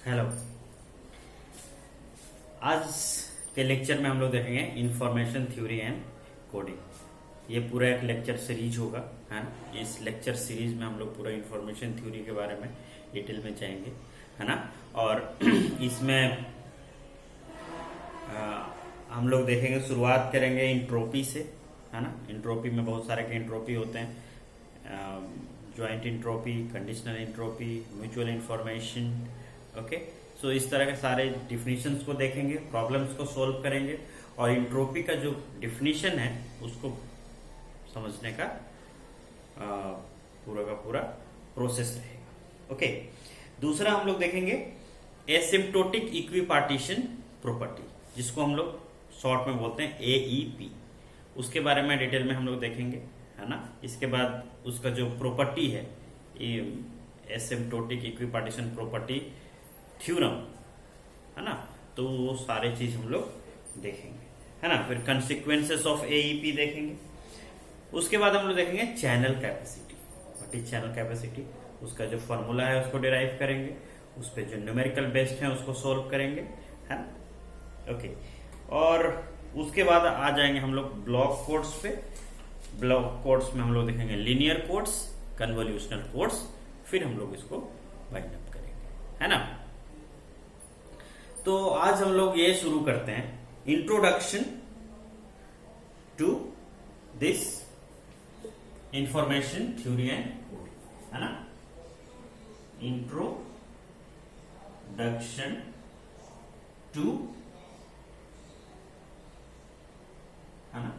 Hello. आज के lecture में हम लोग देखेंगे इंफॉर्मेशन थ्योरी एंड कोडिंग। ये पूरा एक लेक्चर सीरीज होगा, है ना। इस लेक्चर सीरीज में हम लोग पूरा इंफॉर्मेशन थ्योरी के बारे में डिटेल में जाएंगे, है ना। और इसमें हम लोग देखेंगे, शुरुआत करेंगे इंट्रोपी से, है ना। इंट्रोपी में बहुत सारे के इंट्रोपी होते हैं, joint entropy, conditional entropy, mutual information. Okay, so इस तरह के सारे डिफिनीशंस को देखेंगे, प्रॉब्लम्स को सोल्व करेंगे और इंट्रोपी का जो डिफिनीशन है उसको समझने का पूरा का पूरा प्रोसेस रहेगा। ओके, दूसरा हम लोग देखेंगे एसिम्प्टोटिक इक्विपार्टीशन प्रॉपर्टी, जिसको हम लोग शॉर्ट में बोलते हैं एईपी। उसके बारे में डिटेल में हम लोग देखेंगे, है ना। इसके बाद उसका जो प्रॉपर्टी है, एसिम्प्टोटिक इक्विपार्टीशन प्रॉपर्टी थ्योरम, है ना। तो वो सारे चीज हम लोग देखेंगे, है ना। फिर कंसिक्वेंसेस ऑफ एईपी देखेंगे। उसके बाद हम लोग देखेंगे channel capacity. What is channel capacity, उसका जो फॉर्मूला है उसको डिराइव करेंगे, उस पर जो न्यूमेरिकल बेस्ड है उसको सोल्व करेंगे, है ना। ओके, और उसके बाद आ जाएंगे हम लोग ब्लॉक कोड्स पे। ब्लॉक कोड्स में हम लोग देखेंगे लीनियर कोड्स, कन्वोल्यूशनल कोड्स, फिर हम लोग इसको बाइंड अप करेंगे, है ना। तो आज हम लोग ये शुरू करते हैं, introduction to this information theory and coding, है ना। इंट्रोडक्शन टू, है ना,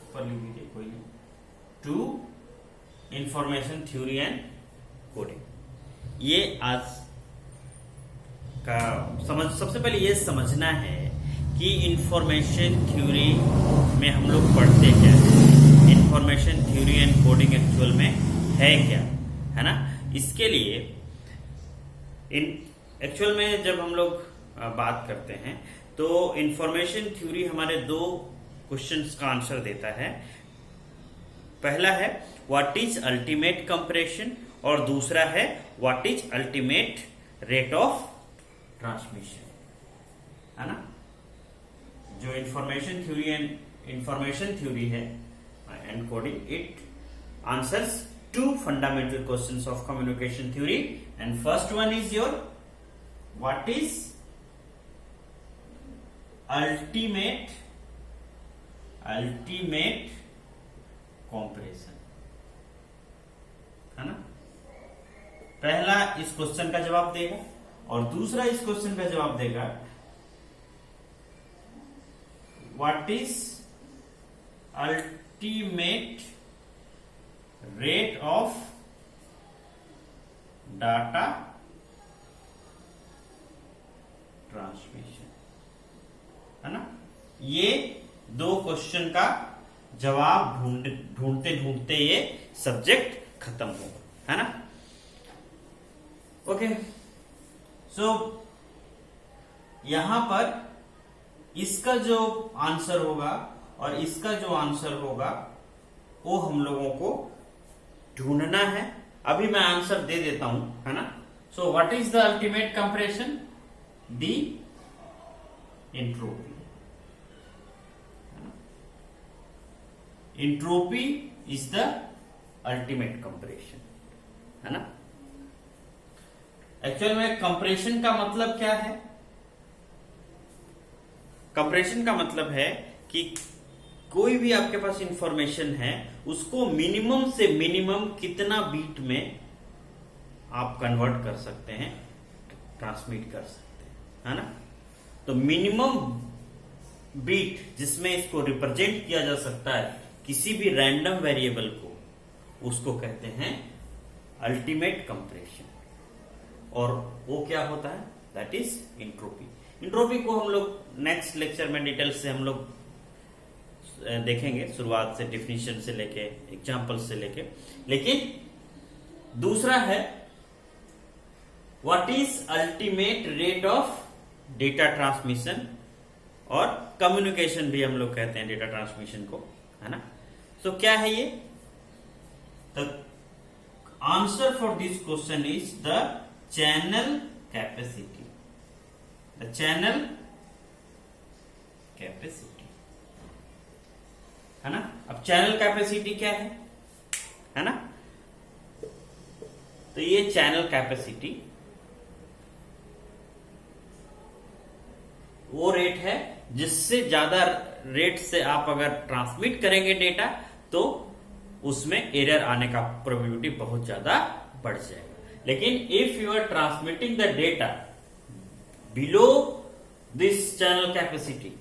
ऊपर लिख दीजिए कोई नहीं, to information theory and coding. ये आज का सबसे पहले ये समझना है कि इंफॉर्मेशन थ्योरी में हम लोग पढ़ते क्या है, information theory and coding actual में है क्या, है ना। इसके लिए एक्चुअल में जब हम लोग बात करते हैं तो इंफॉर्मेशन थ्योरी हमारे दो क्वेश्चंस का आंसर देता है। पहला है व्हाट इज अल्टीमेट कंप्रेशन और दूसरा है what is ultimate rate of transmission, है ना। जो इंफॉर्मेशन थ्योरी है and coding, it answers to fundamental questions of communication theory and first one is your what is ultimate compression, है ना। पहला इस क्वेश्चन का जवाब देगा और दूसरा इस क्वेश्चन का जवाब देगा what is ultimate rate of data transmission, है ना। ये दो क्वेश्चन का जवाब ढूंढते ढूंढते ये सब्जेक्ट खत्म होगा, है ना। ओके, सो यहां पर इसका जो आंसर होगा और इसका जो आंसर होगा वो हम लोगों को ढूंढना है। अभी मैं आंसर दे देता हूं, है ना। So what is the ultimate compression, the entropy. Entropy is the ultimate compression, है ना। एक्चुअल में कंप्रेशन का मतलब क्या है? कंप्रेशन का मतलब है कि कोई भी आपके पास इंफॉर्मेशन है उसको मिनिमम से मिनिमम कितना बीट में आप कन्वर्ट कर सकते हैं, ट्रांसमिट कर सकते हैं, है ना। तो मिनिमम बीट जिसमें इसको रिप्रेजेंट किया जा सकता है किसी भी रैंडम वेरिएबल को, उसको कहते हैं अल्टीमेट कंप्रेशन। और वो क्या होता है, दैट इज इंट्रोपी। इंट्रोपी को हम लोग नेक्स्ट लेक्चर में डिटेल से हम लोग देखेंगे, शुरुआत से, डिफिनीशन से लेके, एग्जांपल से लेके। लेकिन दूसरा है what is ultimate rate of data transmission, और कम्युनिकेशन भी हम लोग कहते हैं डेटा ट्रांसमिशन को, है ना। तो क्या है ये? The answer for this question is the channel capacity. Channel capacity, है ना। अब चैनल कैपेसिटी क्या है ना। तो ये चैनल कैपेसिटी वो रेट है जिससे ज्यादा रेट से आप अगर ट्रांसमिट करेंगे डेटा तो उसमें एरर आने का प्रोबेबिलिटी बहुत ज्यादा बढ़ जाएगा। लेकिन if you are transmitting the data below this channel capacity,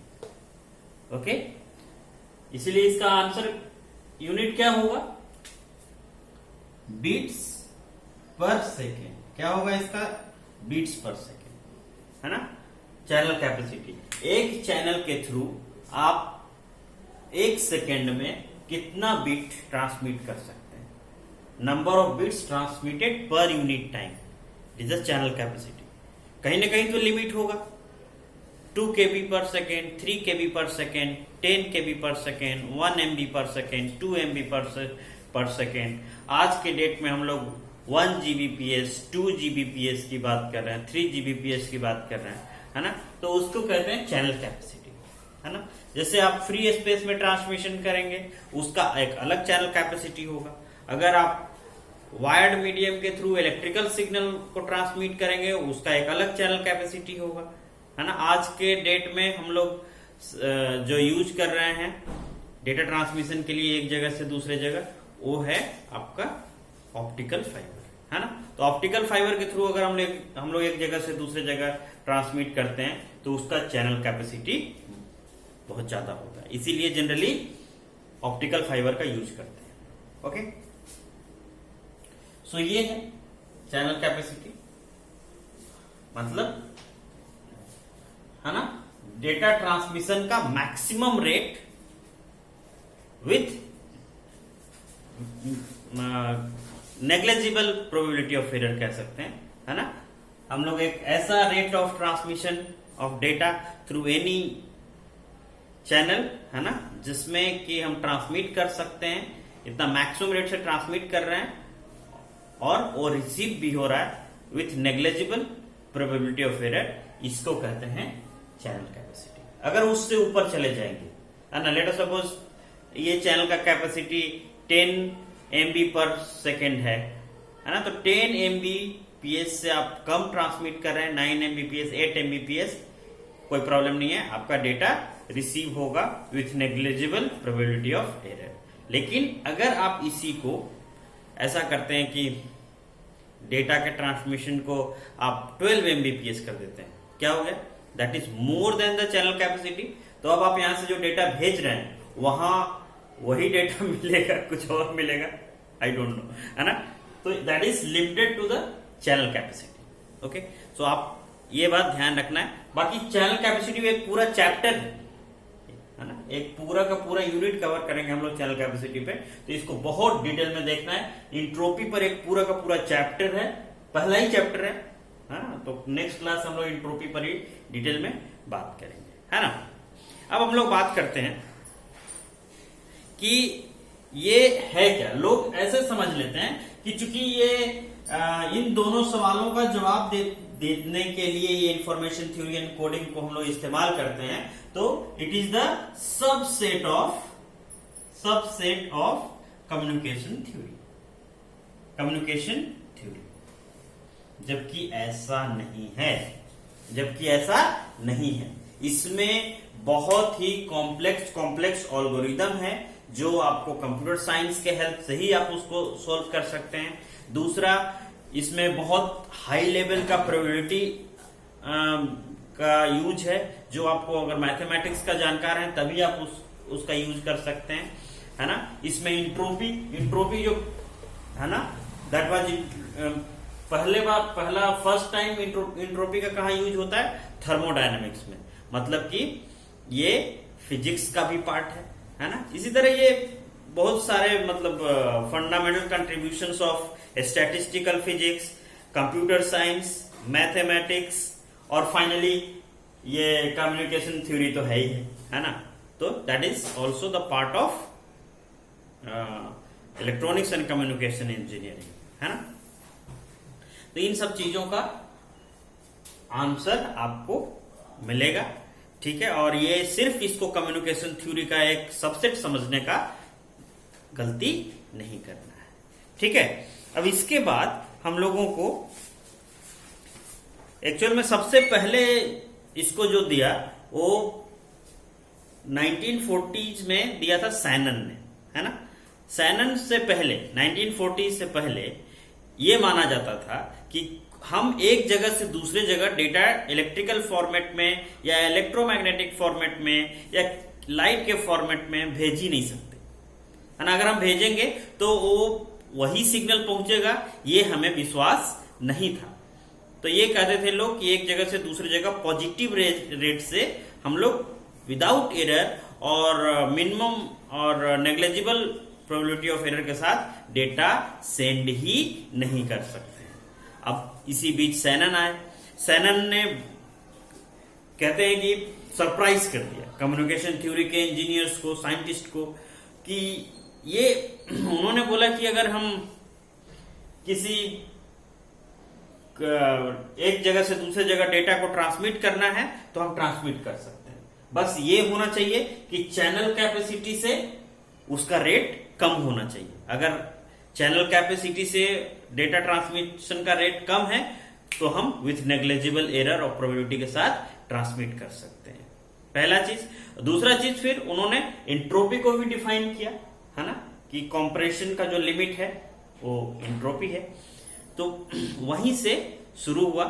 okay, इसलिए इसका आंसर यूनिट क्या होगा, बीट्स पर सेकेंड। क्या होगा इसका, बीट्स पर सेकेंड, है ना। चैनल कैपेसिटी, एक चैनल के थ्रू आप एक सेकेंड में कितना बिट ट्रांसमिट कर सकते हैं, number of bits transmitted per unit time, it is a channel capacity. कहीं ना कहीं तो लिमिट होगा, 2 KB पर सेकेंड, 3 KB पर सेकेंड, 10 KB पर सेकेंड, 1 MB पर सेकेंड, 2 MB पर सेकेंड। आज के डेट में हम लोग 1 Gbps, 2 Gbps की बात कर रहे हैं, 3 Gbps की बात कर रहे हैं, है ना। तो उसको कहते हैं चैनल कैपेसिटी, है ना। जैसे आप फ्री स्पेस में ट्रांसमिशन करेंगे उसका एक अलग चैनल कैपेसिटी होगा। अगर आप वायर्ड मीडियम के थ्रू इलेक्ट्रिकल सिग्नल को ट्रांसमिट करेंगे उसका एक अलग चैनल कैपेसिटी होगा, है ना। आज के डेट में हम लोग जो यूज कर रहे हैं डेटा ट्रांसमिशन के लिए एक जगह से दूसरे जगह, वो है आपका ऑप्टिकल फाइबर, है ना। तो ऑप्टिकल फाइबर के थ्रू अगर हम लोग एक जगह से दूसरे जगह ट्रांसमिट करते हैं तो उसका चैनल कैपेसिटी बहुत ज्यादा होता है, इसीलिए जनरली ऑप्टिकल फाइबर का यूज करते हैं। ओके, सो ये है चैनल कैपेसिटी, मतलब, है ना, डेटा ट्रांसमिशन का maximum rate with negligible probability of error कह सकते हैं, है ना। हम लोग एक ऐसा rate of transmission of data through any channel, है ना, जिसमें कि हम ट्रांसमिट कर सकते हैं, इतना मैक्सिमम रेट से ट्रांसमिट कर रहे हैं और वो रिसीव भी हो रहा है with negligible probability of error, इसको कहते हैं चैनल कैपेसिटी। अगर उससे ऊपर चले जाएंगे, है ना, लेट अस सपोज ये चैनल का कैपेसिटी 10 MB पर सेकेंड है ना, तो 10 Mbps से आप कम ट्रांसमिट कर रहे हैं, 9 Mbps, 8 Mbps, कोई प्रॉब्लम नहीं है, आपका डेटा रिसीव होगा with negligible probability of error. लेकिन अगर आप इसी को ऐसा करते हैं कि डेटा के ट्रांसमिशन को आप 12 Mbps कर देते हैं, क्या हो गया, that is more than the channel capacity. तो अब आप यहां से जो डेटा भेज रहे हैं वहां वही डेटा मिलेगा, कुछ और मिलेगा, आई डोंट नो, है ना। तो that is limited to the channel capacity. Okay, so आप ये बात ध्यान रखना है। बाकी चैनल कैपेसिटी एक पूरा चैप्टर है ना, एक पूरा का पूरा यूनिट कवर करेंगे हम लोग चैनल कैपेसिटी पे, तो इसको बहुत डिटेल में देखना है। इंट्रोपी पर एक पूरा का पूरा चैप्टर है, पहला ही चैप्टर है, तो नेक्स्ट क्लास हम लोग इंट्रोपी पर ही डिटेल में बात करेंगे, है ना। अब हम लोग बात करते हैं कि ये है क्या। लोग ऐसे समझ लेते हैं कि चूंकि ये इन दोनों सवालों का जवाब देने के लिए ये इंफॉर्मेशन थ्योरी एंड कोडिंग को हम लोग इस्तेमाल करते हैं, तो it is the subset of communication theory, जबकि ऐसा नहीं है। इसमें बहुत ही कॉम्प्लेक्स एल्गोरिदम है जो आपको कंप्यूटर साइंस के हेल्प से ही आप उसको सोल्व कर सकते हैं। दूसरा, इसमें बहुत हाई लेवल का प्रोबेबिलिटी का यूज है, जो आपको अगर मैथमेटिक्स का जानकार है तभी आप उसका यूज कर सकते हैं, है ना। इसमें इंट्रोपी जो है ना, that was first time entropy का कहाँ यूज होता है, थर्मोडायनेमिक्स में, मतलब कि ये फिजिक्स का भी पार्ट है ना। इसी तरह ये बहुत सारे मतलब fundamental contributions of statistical physics, computer science, mathematics और फाइनली ये कम्युनिकेशन थ्योरी तो है ही है ना। तो that is also the part of electronics and communication engineering, है ना। तो इन सब चीजों का आंसर आपको मिलेगा। ठीक है, और ये सिर्फ इसको कम्युनिकेशन थ्योरी का एक सबसेट समझने का गलती नहीं करना है। ठीक है, अब इसके बाद हम लोगों को एक्चुअल में सबसे पहले इसको जो दिया वो 1940s में दिया था सैनन ने, है ना। सैनन से पहले 1940 से पहले ये माना जाता था कि हम एक जगह से दूसरे जगह डेटा इलेक्ट्रिकल फॉर्मेट में या इलेक्ट्रोमैग्नेटिक फॉर्मेट में या लाइट के फॉर्मेट में भेज ही नहीं सकते, है ना। अगर हम भेजेंगे तो वो वही सिग्नल पहुंचेगा, ये हमें विश्वास नहीं था। तो ये कहते थे लोग कि एक जगह से दूसरी जगह पॉजिटिव रेट से हम लोग विदाउट एरर और मिनिमम और नेग्लिजिबल प्रोबेबिलिटी ऑफ एरर के साथ डेटा सेंड ही नहीं कर सकते। अब इसी बीच सैनन आए। सैनन ने कहते हैं कि सरप्राइज कर दिया कम्युनिकेशन थ्योरी के इंजीनियर्स को, साइंटिस्ट को, कि ये उन्होंने बोला कि अगर हम किसी एक जगह से दूसरे जगह डेटा को ट्रांसमिट करना है तो हम ट्रांसमिट कर सकते हैं। बस ये होना चाहिए कि चैनल कैपेसिटी से उसका रेट कम होना चाहिए। अगर चैनल कैपेसिटी से डेटा ट्रांसमिशन का रेट कम है तो हम विथ नेग्लिजिबल एरर और प्रोबेबिलिटी के साथ ट्रांसमिट कर सकते हैं, पहला चीज। दूसरा चीज फिर उन्होंने एंट्रोपी को भी डिफाइन किया, है ना, कि कंप्रेशन का जो लिमिट है वो एंट्रोपी है। तो वहीं से शुरू हुआ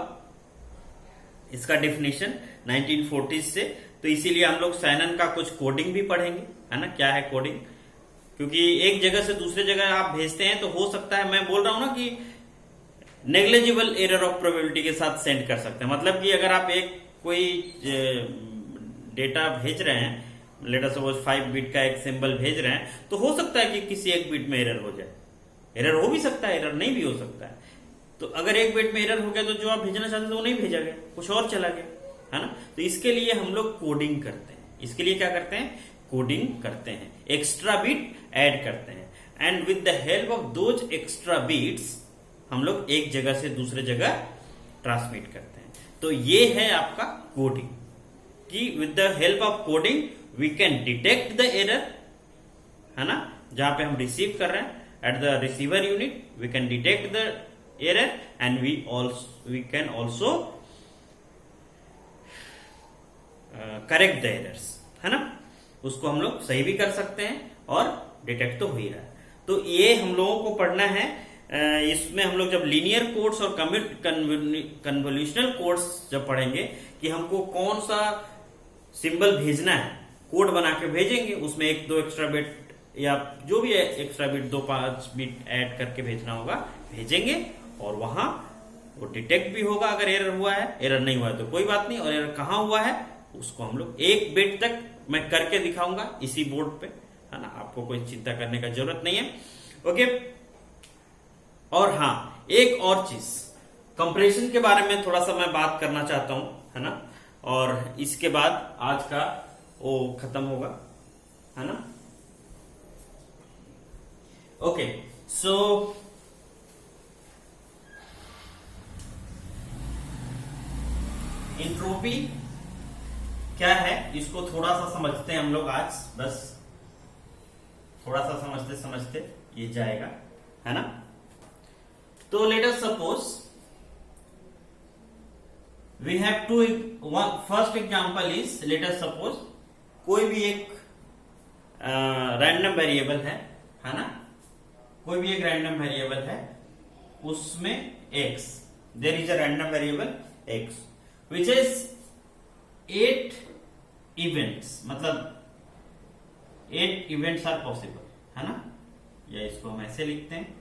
इसका डेफिनेशन 1940s से। तो इसीलिए हम लोग सैनन का कुछ कोडिंग भी पढ़ेंगे, है ना, क्या है कोडिंग। क्योंकि एक जगह से दूसरे जगह आप भेजते हैं तो हो सकता है, मैं बोल रहा हूं ना कि नेग्लिजिबल एरर ऑफ प्रोबेबिलिटी के साथ सेंड कर सकते हैं। मतलब कि अगर आप एक कोई डेटा भेज रहे हैं, लेट अस सपोज 5 बिट का एक सिंबल भेज रहे हैं, तो हो सकता है कि किसी एक बिट में एरर हो जाए। एरर हो भी सकता है, एरर नहीं भी हो सकता है। तो अगर एक बिट में एरर हो गया तो जो आप भेजना चाहते थे वो नहीं भेजा गया, कुछ और चला गया, है ना। तो इसके लिए हम लोग कोडिंग करते हैं। इसके लिए क्या करते हैं, कोडिंग करते हैं, एक्स्ट्रा बिट ऐड करते हैं। And with the help of those extra bits हम लोग एक जगह से दूसरे जगह ट्रांसमिट करते हैं। तो ये है आपका कोडिंग, कि with the help of coding we can detect the error, है ना, जहां पे हम रिसीव कर रहे हैं at the receiver unit we can detect the error and we can also correct the errors, है ना। उसको हम लोग सही भी कर सकते हैं और डिटेक्ट तो हो ही रहा है। तो ये हम लोगों को पढ़ना है। इसमें हम लोग जब लीनियर कोड्स और कन्वोल्यूशनल कोड्स जब पढ़ेंगे कि हमको कौन सा सिंबल भेजना है, कोड बना के भेजेंगे, उसमें 1-2 एक्स्ट्रा बिट या जो भी एक्स्ट्रा बिट 2-5 बिट ऐड करके भेजना होगा, भेजेंगे और वहां वो डिटेक्ट भी होगा अगर एरर हुआ है। एरर नहीं हुआ है तो कोई बात नहीं, और एरर कहां हुआ है उसको हम लोग 1 बिट तक मैं करके दिखाऊंगा इसी बोर्ड पे, है ना। आपको कोई चिंता करने का जरूरत नहीं है, ओके। और हाँ, एक और चीज, कंप्रेशन के बारे में थोड़ा सा मैं बात करना चाहता हूं, है ना, और इसके बाद आज का वो खत्म होगा, है ना। ओके, सो एंट्रोपी क्या है इसको थोड़ा सा समझते हैं हम लोग आज, बस थोड़ा सा समझते समझते ये जाएगा, है ना। तो let us suppose we have to, first example is, let us suppose कोई भी एक रैंडम वेरिएबल है ना, कोई भी एक रैंडम वेरिएबल है, उसमें x, there is a random variable x which is 8 events, मतलब 8 इवेंट्स आर पॉसिबल, है ना। या इसको हम ऐसे लिखते हैं,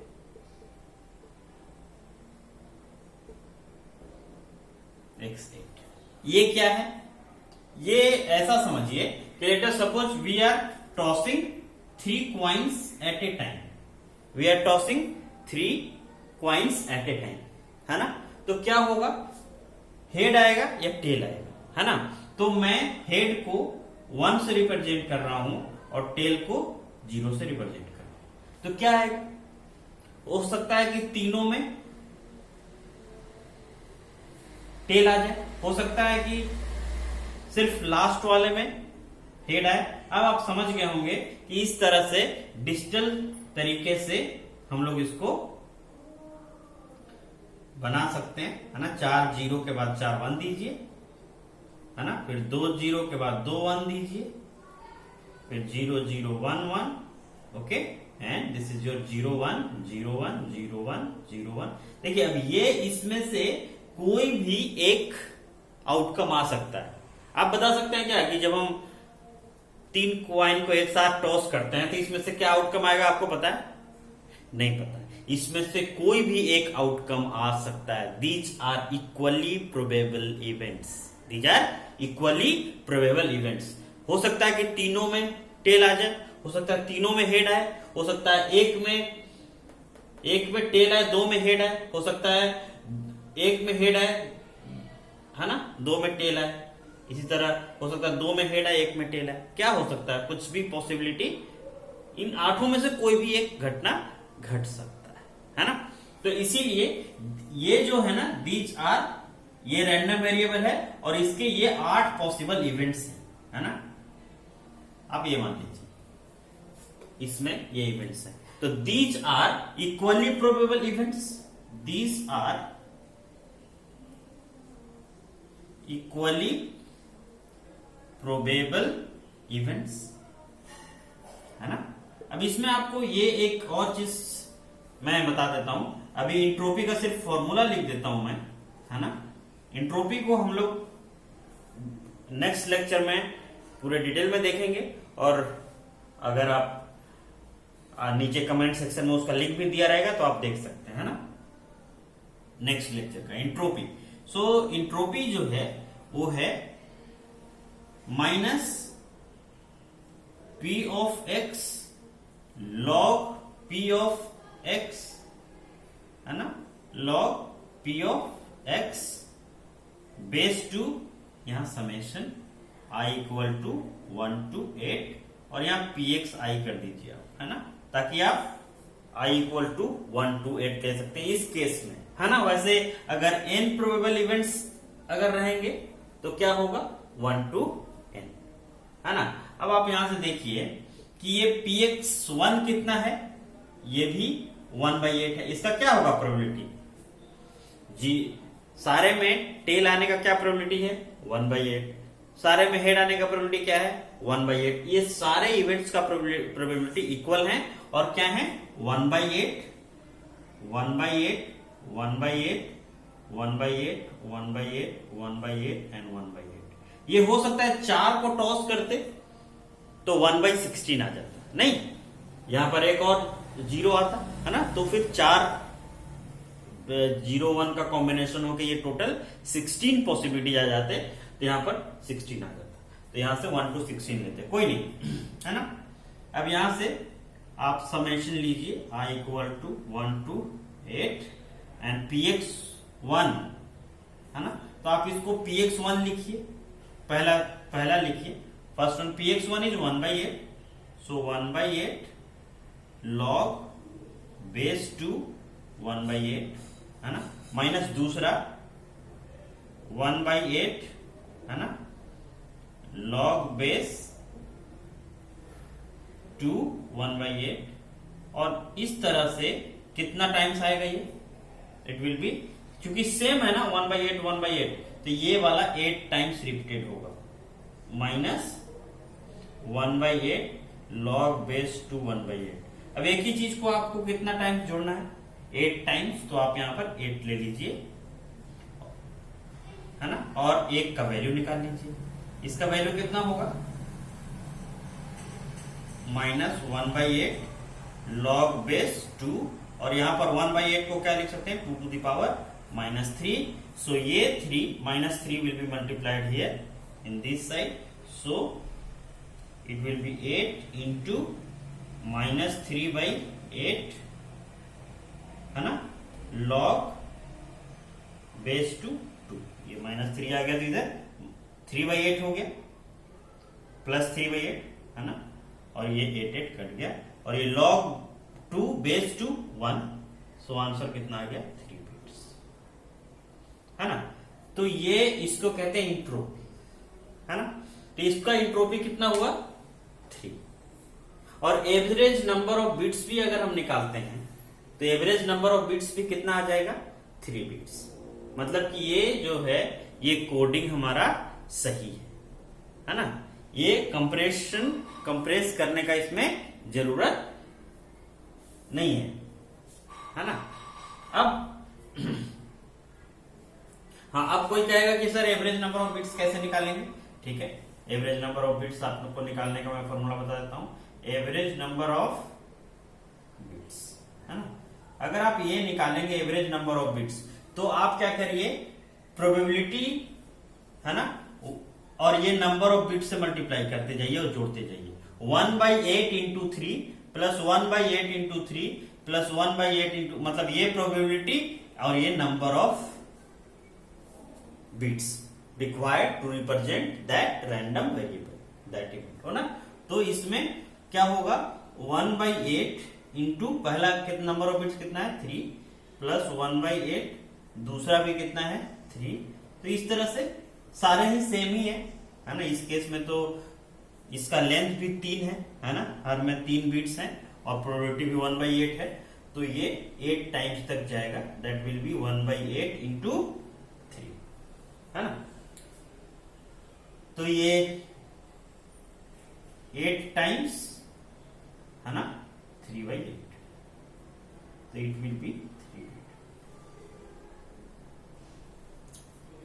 x8। ये क्या है, ये ऐसा समझिए कि let us suppose we are tossing 3 coins at a time, we are tossing 3 coins at a time, है ना। तो क्या होगा, हेड आएगा या टेल आएगा, है ना। तो मैं हेड को 1 से रिप्रेजेंट कर रहा हूं और टेल को 0 से रिप्रेजेंट कर रहा हूं। तो क्या आएगा, हो सकता है कि तीनों में टेल आ जाए, हो सकता है कि सिर्फ लास्ट वाले में हेड आए। अब आप समझ गए होंगे कि इस तरह से डिजिटल तरीके से हम लोग इसको बना सकते हैं, है ना। 4 जीरो के बाद 4 1 दीजिए, है ना। फिर 2 जीरो के बाद 2 1 दीजिए, फिर 0 0 1 1, okay, and this is your 0 1 0 1 0 1 0 1। देखिए अब ये इसमें से कोई भी एक आउटकम आ सकता है। आप बता सकते हैं क्या कि जब हम 3 कॉइन को एक साथ टॉस करते हैं तो इसमें से क्या आउटकम आएगा, आपको पता है? नहीं पता। इसमें से कोई भी एक आउटकम आ सकता है। These are equally probable events, these are equally probable events. हो सकता है कि तीनों में टेल आ जाए, हो सकता है तीनों में हेड आए, हो सकता है एक में टेल आए 2 में हेड आए, हो सकता है एक में हेड आए, है ना, 2 में टेल आए। इसी तरह हो सकता है 2 में हेड आए 1 में टेल आए। क्या हो सकता है? कुछ भी पॉसिबिलिटी, इन 8 में से कोई भी एक घटना घट सकता है ना। तो इसीलिए ये जो है ना, दीज आर, ये रैंडम वेरिएबल है और इसके ये 8 पॉसिबल इवेंट्स हैं, है ना। आप ये मान लीजिए इसमें ये इवेंट्स हैं। तो these are equally probable events, these are equally probable events, है ना। अब इसमें आपको ये एक और चीज मैं बता देता हूं। अभी इंट्रोपी का सिर्फ फॉर्मूला लिख देता हूं मैं, है ना। इंट्रोपी को हम लोग नेक्स्ट लेक्चर में पूरे डिटेल में देखेंगे, और अगर आप नीचे कमेंट सेक्शन में उसका लिंक भी दिया रहेगा तो आप देख सकते हैं, है ना, नेक्स्ट लेक्चर का इंट्रोपी। सो इंट्रोपी जो है वो है minus P of X log P of X, है ना, log P of X base two, यहां summation I equal to 1 to 8, और यहां पी एक्स आई कर दीजिए आप, है ना, ताकि आप आई इक्वल टू 1 to 8 कह सकते हैं इस केस में, है ना। वैसे अगर n प्रोबेबल इवेंट्स अगर रहेंगे तो क्या होगा, 1 to n, है ना। अब आप यहां से देखिए कि ये px1 कितना है, ये भी 1/8 है। इसका क्या होगा प्रोबेबिलिटी जी, सारे में टेल आने का क्या प्रोबेबिलिटी है, 1/8। सारे में हेड आने का प्रोबेबिलिटी क्या है, 1/8। ये सारे इवेंट्स का प्रोबेबिलिटी इक्वल है, और क्या है, 1/8 1/8 1/8 1/8 1/8 1/8 एंड 1/8। ये हो सकता है 4 को टॉस करते तो 1/16 आ जाता, नहीं, यहां पर एक और 0 आता, है ना, तो फिर 4 0 1 का कॉम्बिनेशन होकर ये टोटल 16 पॉसिबिलिटी आ जाते, तो यहां पर 16 आ जाता। तो यहां से 1 to 16 लेते, कोई नहीं, है ना। अब यहां से आप समेशन लीजिए I equal to 1 to 8 and px1, है ना। तो आप इसको px1 लिखिए, पहला लिखिए, first one px1 is 1/8, so 1/8 log base two 1/8, है ना, माइनस दूसरा 1/8, है ना, log बेस टू 1/8, और इस तरह से कितना टाइम्स आएगा ये, इट विल बी, क्योंकि सेम है ना 1/8 1/8, तो ये वाला 8 टाइम्स रिपीटेड होगा, माइनस 1/8 log बेस टू 1/8। अब एक ही चीज को आपको कितना टाइम्स जोड़ना है, 8 टाइम्स, तो आप यहां पर 8 ले लीजिए, है ना, और 1 का वैल्यू निकाल लीजिए। इसका वैल्यू कितना होगा, माइनस 1/8 log बेस 2, और यहां पर 1/8 को क्या लिख सकते हैं, 2 to the power -3। सो ये 3 -3 will be multiplied here in this side, so it will be 8 into -3/8, है ना, log बेस टू 2। ये -3 आ गया तो इधर 3/8 हो गया, प्लस 3/8, है ना, और ये 8 कट गया, और ये log 2 base two 1, so answer कितना आ गया, 3 बिट्स, है ना। तो ये इसको कहते हैं इंट्रोपी, है ना। तो इसका इंट्रोपी कितना हुआ 3। और एवरेज नंबर ऑफ बिट्स भी अगर हम निकालते हैं तो एवरेज नंबर ऑफ बिट्स भी कितना आ जाएगा 3 बिट्स। मतलब कि ये जो है ये कोडिंग हमारा सही है ना। ये कंप्रेस करने का इसमें जरूरत नहीं है ना। अब हाँ, अब कोई कहेगा कि sir average number of bits कैसे निकालेंगे। ठीक है, एवरेज नंबर ऑफ बिट्स आप लोग को निकालने का मैं फॉर्मूला बता देता हूं। एवरेज नंबर ऑफ बिट्स, है ना। अगर आप ये निकालेंगे एवरेज नंबर ऑफ बिट्स, तो आप क्या करिए, प्रोबेबिलिटी, है ना, और ये नंबर ऑफ बिट्स से मल्टीप्लाई करते जाइए और जोड़ते जाइए। 1/8 into 3 plus 1/8 into 3 plus 1/8 into, मतलब ये प्रोबेबिलिटी और ये number of bits required to represent that random variable, that event, हो ना। तो इसमें क्या होगा, 1/8 इंटू पहला कितना नंबर ऑफ बिट्स कितना है 3 प्लस 1/8, दूसरा भी कितना है 3। तो इस तरह से सारे ही सेम ही है ना। इस केस में तो इसका लेंथ भी 3 है ना, हर में 3 बिट्स हैं और प्रोबेबिलिटी भी 1/8 है। तो ये 8 टाइम्स तक जाएगा, दैट विल बी 1/8 इंटू 3, है ना। तो ये 8 टाइम्स, है ना, 3/8, तो इट विल बी 3 बिट।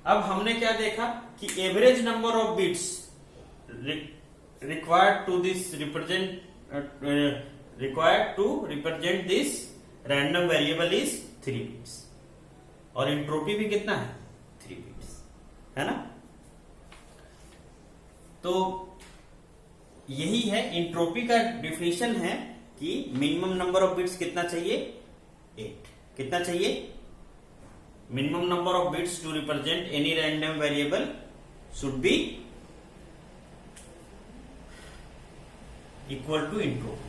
अब हमने क्या देखा कि average number of bits required to represent this random variable is 3 bits और एंट्रोपी भी कितना है 3 bits, है ना। तो यही है एंट्रोपी का डिफिनेशन है कि मिनिमम नंबर ऑफ बिट्स कितना चाहिए 8। कितना चाहिए, minimum number of bits to represent any random variable should be equal to entropy.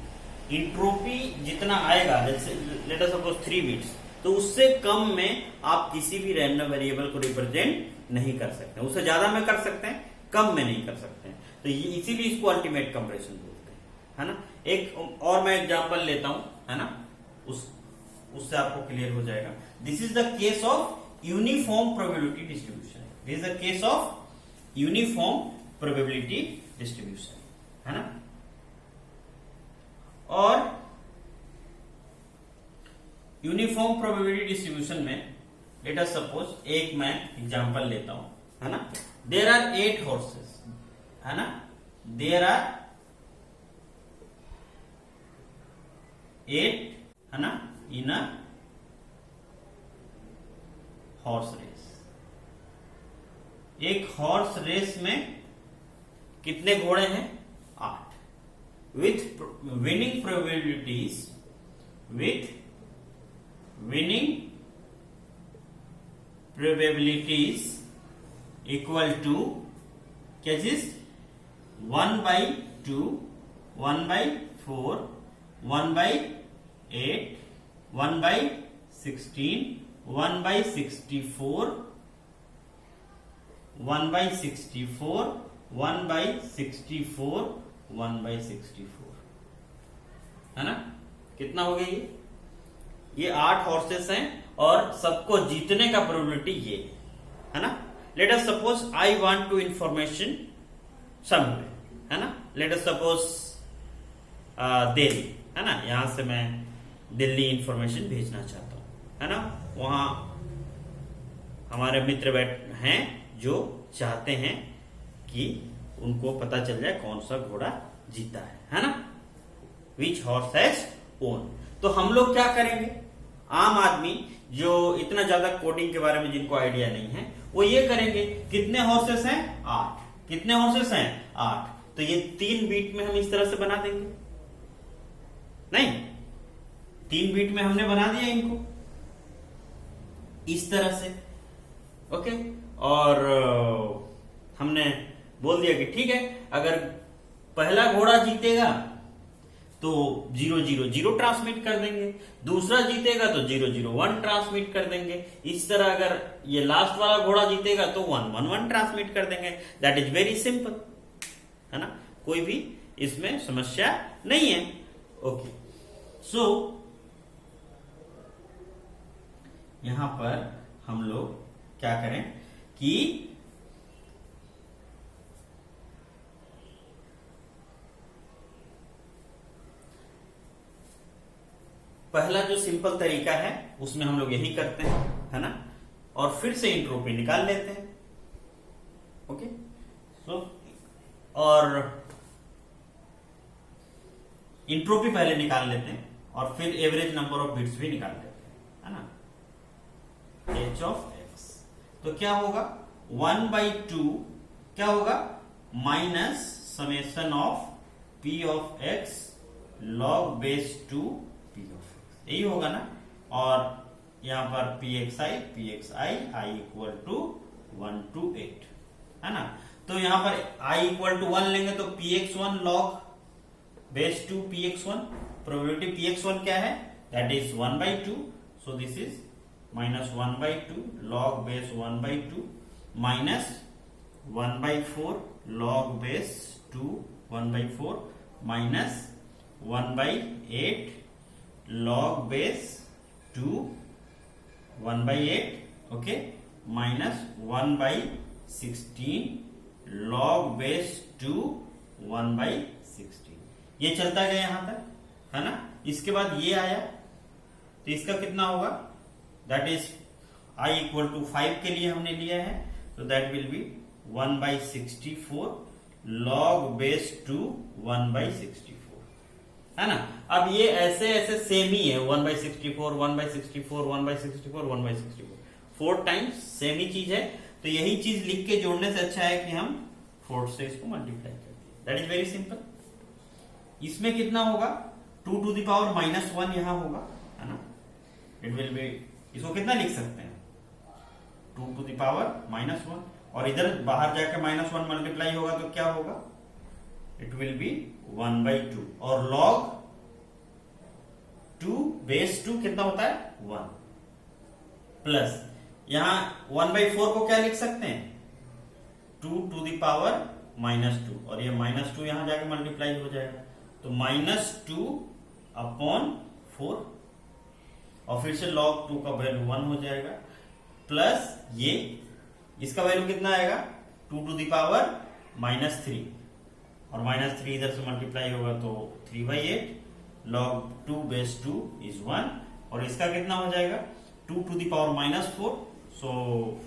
Entropy जितना आएगा, जैसे लेट अस सपोज 3 बिट्स, तो उससे कम में आप किसी भी रैंडम वेरिएबल को रिप्रेजेंट नहीं कर सकते। उससे ज्यादा में कर सकते हैं, कम में नहीं कर सकते हैं। तो इसीलिए इसको अल्टीमेट कंप्रेशन बोलते हैं, है ना। एक और मैं एग्जांपल लेता हूं, है ना, उससे आपको क्लियर हो जाएगा। This is the case of uniform probability distribution. This is the case of uniform probability distribution, है ना। और यूनिफॉर्म प्रोबेबिलिटी डिस्ट्रीब्यूशन में लेट अस सपोज एक मैं एग्जांपल लेता हूं, है ना। देयर आर 8 हॉर्सेस, है ना, देयर आर 8, है ना, इन अ हॉर्स रेस। एक हॉर्स रेस में कितने घोड़े हैं 8, with winning probabilities equal to क्या चीज 1/2, 1/4, 1/8, 1/16, 1/64, 1/64, 1/64, 1/64, है ना। कितना हो गया ये 8 हॉर्सेस हैं और सबको जीतने का प्रोबेबिलिटी ये है ना। Let us suppose I want to information somewhere, है ना। लेट अस सपोज दिल्ली, है ना, यहां से मैं दिल्ली इंफॉर्मेशन भेजना चाहता हूं, है ना। वहां हमारे मित्र हैं जो चाहते हैं कि उनको पता चल जाए कौन सा घोड़ा जीता है ना, विच हॉर्स हैज ओन। तो हम लोग क्या करेंगे, आम आदमी जो इतना ज्यादा कोडिंग के बारे में जिनको आइडिया नहीं है, वो ये करेंगे, कितने हॉर्सेस हैं 8, कितने हॉर्सेस हैं 8, तो ये 3 बीट में हम इस तरह से बना देंगे। नहीं, 3 बीट में हमने बना दिया इनको इस तरह से, ओके। और हमने बोल दिया कि ठीक है, अगर पहला घोड़ा जीतेगा तो 000 ट्रांसमिट कर देंगे, दूसरा जीतेगा तो 001 ट्रांसमिट कर देंगे। इस तरह अगर ये लास्ट वाला घोड़ा जीतेगा तो 111 ट्रांसमिट कर देंगे। दैट इज वेरी सिंपल, है ना, कोई भी इसमें समस्या नहीं है। ओके, सो यहां पर हम लोग क्या करें कि पहला जो सिंपल तरीका है उसमें हम लोग यही करते हैं, है ना, और फिर से एंट्रोपी निकाल लेते हैं। ओके, सो और एंट्रोपी पहले निकाल लेते हैं और फिर एवरेज नंबर ऑफ बिट्स भी निकाल लेते हैं, है ना। h ऑफ x तो क्या होगा 1/2 क्या होगा minus summation of p of x log base 2 p of x, यही होगा ना। और यहां पर pxi i equal to 1 to 8, है ना। तो यहां पर i इक्वल टू 1 लेंगे तो px1 log base 2 px1, probability px1 क्या है, that is 1/2, so this is minus 1/2 log base 1/2 minus 1/4 log base 2 1/4 minus 1/8 log base 2 1/8, okay, minus 1/16 log base 2 1/16। ये चलता गया यहां तक, है ना। इसके बाद ये आया तो इसका कितना होगा, that is i equal to 5 के लिए हमने लिया है, तो that will be 1/64 log base 2 1/64, है ना। अब ये ऐसे ऐसे सेम ही है, 1/64 1/64 1/64 1/64 4 टाइम्स सेम ही चीज है। तो यही चीज लिख के जोड़ने से अच्छा है कि हम 4 से इसको मल्टीप्लाई कर दिए। That is very simple. इसमें कितना होगा 2 to the power -1 यहां होगा, है ना। इट विल बी, इसको कितना लिख सकते हैं 2 to the power -1, और इधर बाहर जाकर -1 मल्टीप्लाई होगा तो क्या होगा, इट विल बी 1/2, और log 2 बेस 2 कितना होता है 1, प्लस यहां 1/4 को क्या लिख सकते हैं 2 to the power -2, और ये -2 यहां जाके मल्टीप्लाई हो जाएगा तो -2 अपॉन 4, और फिर से log 2 का वैल्यू 1 हो जाएगा, प्लस ये इसका वैल्यू कितना आएगा 2 to the power -3, और -3 इधर से मल्टीप्लाई होगा तो 3/8 log 2 बेस 2 इज 1, और इसका कितना हो जाएगा 2 to the power -4, सो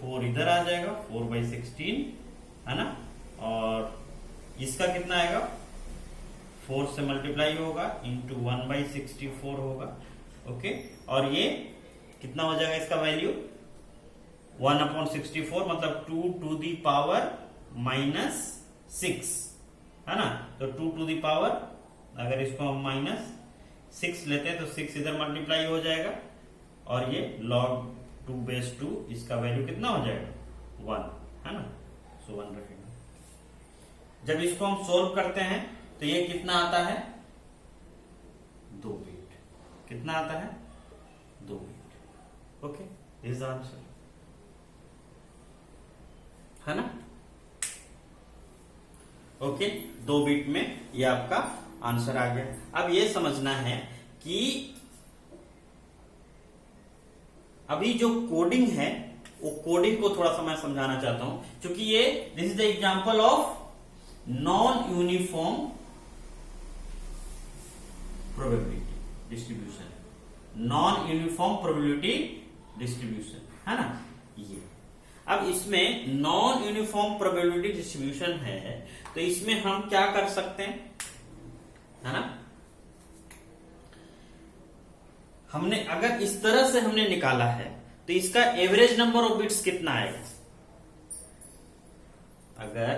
4 इधर आ जाएगा 4/16, है ना। और इसका कितना आएगा 4 से मल्टीप्लाई होगा इंटू 1/64 होगा, ओके। और ये कितना हो जाएगा इसका वैल्यू 1/64 मतलब 2 to the power -6, है ना। तो 2 to the power अगर इसको हम -6 लेते हैं तो 6 इधर मल्टीप्लाई हो जाएगा, और ये log 2 बेस 2 इसका वैल्यू कितना हो जाएगा 1, है ना। सो 1 रखेंगे। जब इसको हम सोल्व करते हैं तो ये कितना आता है 2 बिट, कितना आता है 2 बिट, ओके, दिस आंसर, है ना। ओके, 2 बिट में ये आपका आंसर आ गया। अब ये समझना है कि अभी जो कोडिंग है वो कोडिंग को थोड़ा सा मैं समझाना चाहता हूं, क्योंकि ये this is the example of non uniform probability distribution, non uniform probability distribution, है ना। ये अब इसमें नॉन यूनिफॉर्म प्रोबेबिलिटी डिस्ट्रीब्यूशन है, तो इसमें हम क्या कर सकते हैं, है ना। हमने अगर इस तरह से हमने निकाला है तो इसका एवरेज नंबर ऑफ बिट्स कितना आएगा। अगर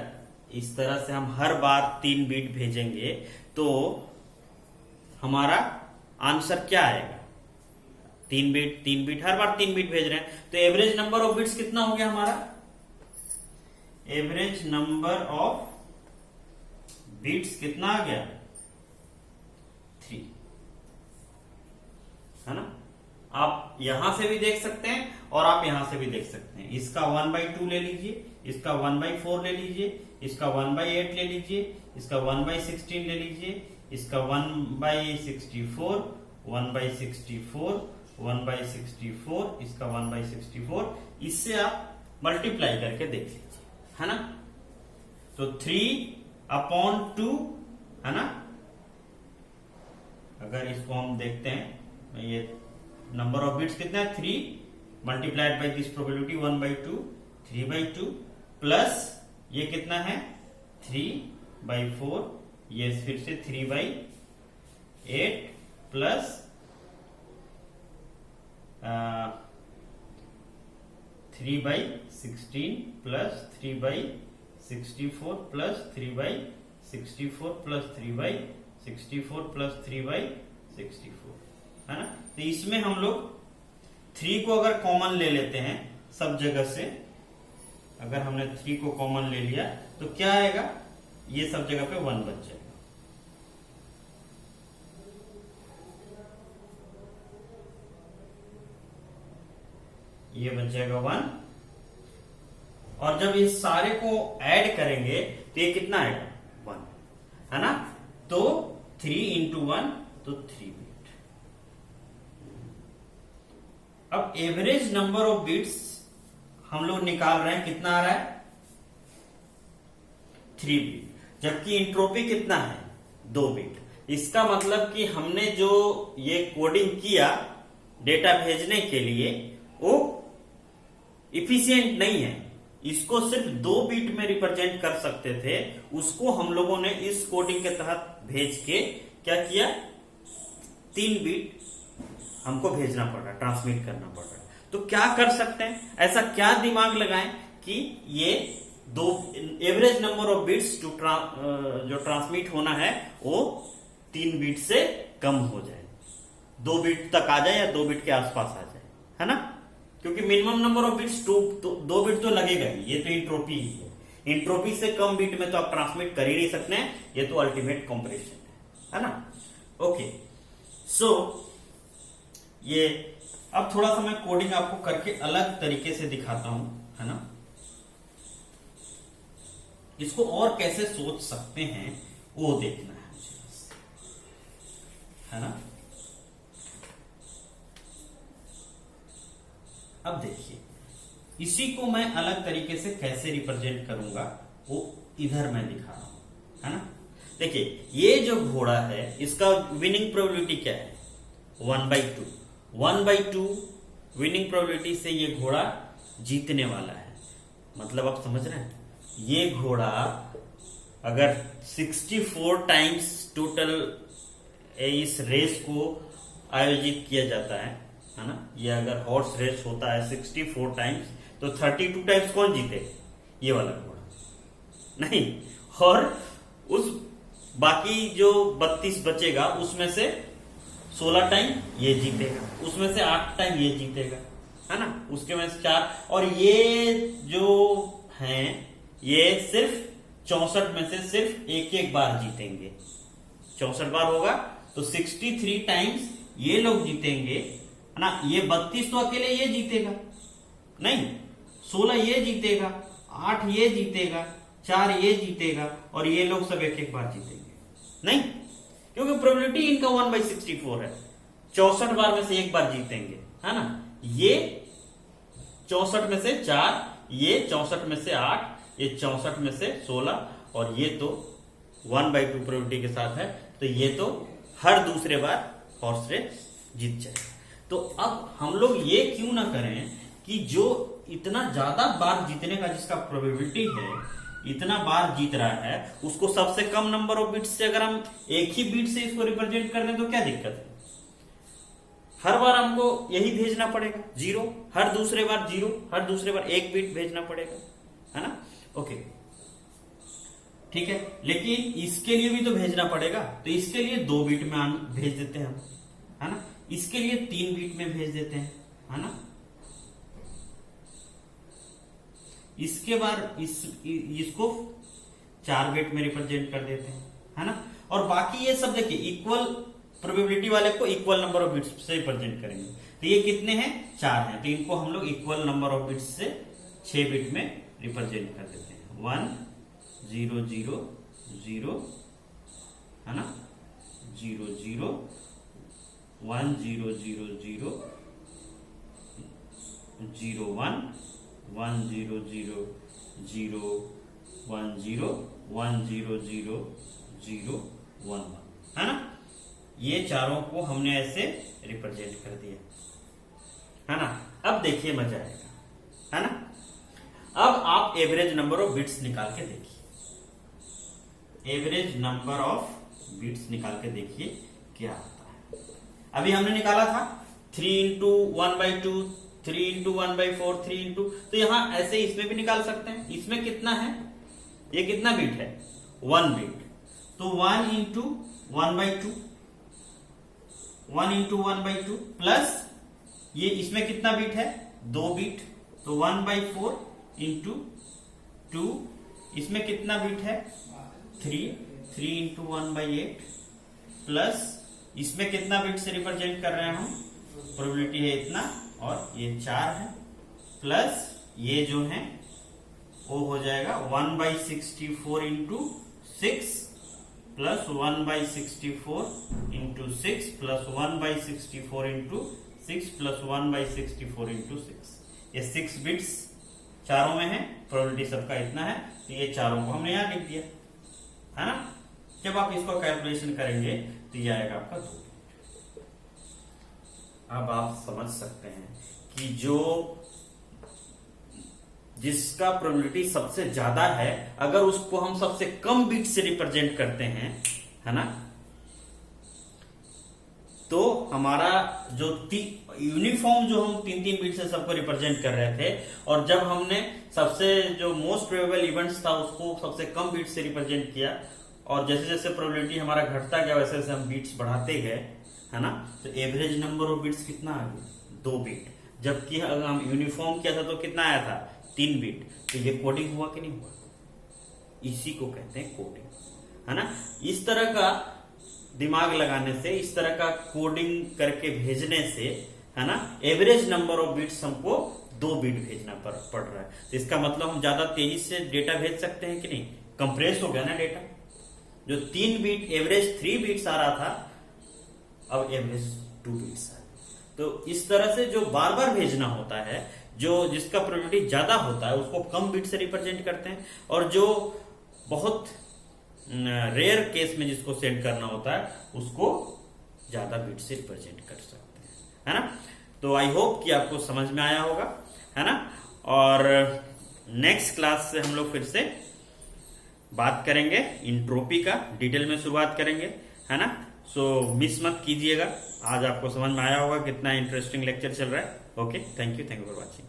इस तरह से हम हर बार 3 बिट भेजेंगे तो हमारा आंसर क्या आएगा, 3 बिट हर बार 3 बिट भेज रहे हैं, तो एवरेज नंबर ऑफ बिट्स कितना हो गया हमारा, एवरेज नंबर ऑफ बिट्स कितना आ गया 3, है ना। आप यहां से भी देख सकते हैं और आप यहां से भी देख सकते हैं। इसका 1/2 ले लीजिए, इसका 1/4 ले लीजिए, इसका 1/8 ले लीजिए, इसका 1/16 ले लीजिए, इसका 1/64, 1/64, 1/64, इसका 1/64, इससे आप मल्टीप्लाई करके देख लीजिए, है ना। तो 3/2, है ना। अगर इसको हम देखते हैं, ये नंबर ऑफ बिट्स कितना है 3 multiplied by this probability 1/2, 3/2 plus ये कितना है 3/4, ये फिर से 3/8 plus 3/16 plus 3/64 plus 3/64 plus 3/64 plus 3/64, है ना। तो इसमें हम लोग 3 को अगर कॉमन ले लेते हैं सब जगह से, अगर हमने 3 को कॉमन ले लिया तो क्या आएगा, ये सब जगह पे 1 बच जाएगा। ये बच जाएगा 1, और जब इस सारे को ऐड करेंगे तो ये कितना आएगा 1, है ना। तो 3 into 1 तो 3 बिट। अब एवरेज नंबर ऑफ बिट्स हम लोग निकाल रहे हैं, कितना आ रहा है 3 बिट, जबकि इंट्रोपी कितना है 2 बिट। इसका मतलब कि हमने जो ये कोडिंग किया डेटा भेजने के लिए वो इफिशिएंट नहीं है। इसको सिर्फ 2 बिट में रिप्रेजेंट कर सकते थे, उसको हम लोगों ने इस कोडिंग के तहत भेज के क्या किया 3 बिट हमको भेजना पड़ा, ट्रांसमिट करना पड़ा। तो क्या कर सकते हैं, ऐसा क्या दिमाग लगाएं कि ये दो एवरेज नंबर ऑफ बिट्स जो ट्रांसमिट होना है वो 3 बिट से कम हो जाए, 2 बिट तक आ जाए या 2 बिट के आसपास आ जाए, है ना। क्योंकि minimum number of bits 2 bit तो लगेगा ही, ये तो इंट्रोपी ही है। इंट्रोपी से कम बिट में तो आप ट्रांसमिट कर ही नहीं सकते हैं, ये तो अल्टीमेट कंपैरिजन है ना। ओके, सो ये अब थोड़ा सा मैं कोडिंग आपको करके अलग तरीके से दिखाता हूं, है ना। इसको और कैसे सोच सकते हैं वो देखना है ना। अब देखिए इसी को मैं अलग तरीके से कैसे रिप्रेजेंट करूंगा वो इधर मैं दिखा रहा हूं, है ना। देखिए ये जो घोड़ा है इसका विनिंग प्रोबेबिलिटी क्या है 1/2, 1/2 विनिंग प्रोबेबिलिटी से ये घोड़ा जीतने वाला है। मतलब आप समझ रहे हैं, ये घोड़ा अगर 64 टाइम्स टोटल इस रेस को आयोजित किया जाता है ना। ये अगर हॉर्स रेस होता है 64 टाइम्स तो 32 टाइम्स कौन जीते, ये वाला घोड़ा नहीं, और उस बाकी जो 32 बचेगा उसमें से 16 टाइम ये जीतेगा, उसमें से 8 टाइम ये जीतेगा, है ना। उसके में से 4, और ये जो हैं ये सिर्फ 64 में से सिर्फ एक बार जीतेंगे। 64 बार होगा तो 63 टाइम्स ये लोग जीतेंगे, है ना। ये 32 तो अकेले ये जीतेगा नहीं, 16 ये जीतेगा, 8 ये जीतेगा, 4 ये जीतेगा, और ये लोग सब एक बार जीतेंगे नहीं, क्योंकि प्रोबेबिलिटी इनका 1/64 है। 64 बार में से एक बार जीतेंगे, है ना। ये 64 में से 4, ये 64 में से 8, ये 64 में से 16, और ये तो 1/2 प्रोबेबिलिटी के साथ है, तो ये तो हर दूसरे बार हॉर्स रेस जीत जाएगा। तो अब हम लोग ये क्यों ना करें कि जो इतना ज्यादा बार जीतने का जिसका प्रोबेबिलिटी है, इतना बार जीत रहा है, उसको सबसे कम नंबर ऑफ बिट्स से अगर हम एक ही बिट से इसको रिप्रेजेंट कर दें तो क्या दिक्कत है। हर बार हमको यही भेजना पड़ेगा 0, हर दूसरे बार 0, हर दूसरे बार 1 बिट भेजना पड़ेगा, है ना। ओके ठीक है, लेकिन इसके लिए भी तो भेजना पड़ेगा, तो इसके लिए 2 बिट में भेज देते हैं हम, है ना। इसके लिए 3 बिट में भेज देते हैं, है ना। इसके बाद इसको 4 बिट में रिप्रेजेंट कर देते हैं, है ना। और बाकी ये सब देखिए इक्वल प्रोबेबिलिटी वाले को इक्वल नंबर ऑफ बिट्स से रिप्रेजेंट करेंगे। तो ये कितने हैं, 4 हैं, तो इनको हम लोग इक्वल नंबर ऑफ बिट्स से 6 बिट में रिप्रेजेंट कर देते हैं। 1 0 0 0 है ना, 0 0 1 0 0 0 0 1 1 0 0 0 1 0 1 0 0 0 1 1, है ना। ये चारों को हमने ऐसे रिप्रेजेंट कर दिया, है ना। अब देखिए मजा आएगा, है ना। अब आप एवरेज नंबर ऑफ बिट्स निकाल के देखिए, एवरेज नंबर ऑफ बिट्स निकाल के देखिए क्या आता है। अभी हमने निकाला था 3 इंटू 1/2, 3 इंटू 1/4, 3 इंटू, तो यहां ऐसे इसमें भी निकाल सकते हैं। इसमें कितना है, ये कितना बिट है, 1 बिट, तो 1 इंटू 1/2, 1 इंटू 1/2 प्लस ये इसमें कितना बिट है, 2 बिट, तो 1/4 इंटू 2, इसमें कितना बिट है, 3 इंटू 1/8 प्लस इसमें कितना बिट से रिप्रेजेंट कर रहे हैं हम, प्रोबेबिलिटी है इतना और ये 4 है, प्लस ये जो है वो हो जाएगा 1/64 into 6 plus 1/64 into 6 plus 1/64 into 6 plus 1/64 into 6। ये 6 बिट्स चारों में है, प्रोबेबिलिटी सबका इतना है, तो ये चारों को हमने यहां लिख दिया, है ना। जब आप इसको कैलकुलेशन करेंगे तो ये आएगा आपका 2 बिट। अब आप समझ सकते हैं कि जो जिसका प्रोबेबिलिटी सबसे ज्यादा है, अगर उसको हम सबसे कम बिट से रिप्रेजेंट करते हैं, है ना, तो हमारा जो यूनिफॉर्म जो हम 3-3 बिट से सबको रिप्रेजेंट कर रहे थे, और जब हमने सबसे जो मोस्ट प्रोबेबल इवेंट्स था उसको सबसे कम बिट से रिप्रेजेंट किया, और जैसे जैसे प्रोबेबिलिटी हमारा घटता गया वैसे वैसे हम बिट्स बढ़ाते गए, है ना, तो एवरेज नंबर ऑफ बिट्स कितना आ गया, 2 बिट। जबकि अगर हम यूनिफॉर्म किया था तो कितना आया था, 3 बिट। तो ये कोडिंग हुआ कि नहीं हुआ, इसी को कहते हैं कोडिंग, है ना। इस तरह का दिमाग लगाने से, इस तरह का कोडिंग करके भेजने से, है ना, एवरेज नंबर ऑफ बिट्स हमको 2 बिट भेजना पड़ रहा है। तो इसका मतलब हम ज्यादा तेजी से डेटा भेज सकते हैं कि नहीं, कंप्रेस हो गया ना डेटा। जो 3 बिट एवरेज 3 बिट्स आ रहा था, अब एवरेज 2 बिट्स आ रहा। तो इस तरह से जो बार बार भेजना होता है, जो जिसका प्रोबेबिलिटी ज्यादा होता है उसको कम बिट से रिप्रेजेंट करते हैं, और जो बहुत रेयर केस में जिसको सेंड करना होता है उसको ज्यादा बिट से रिप्रेजेंट कर सकते हैं, है ना। तो आई होप कि आपको समझ में आया होगा, है ना। और नेक्स्ट क्लास से हम लोग फिर से बात करेंगे एंट्रोपी का, डिटेल में शुरुआत करेंगे, है ना। सो मिस मत कीजिएगा। आज आपको समझ में आया होगा कितना इंटरेस्टिंग लेक्चर चल रहा है। Okay, thank you for watching.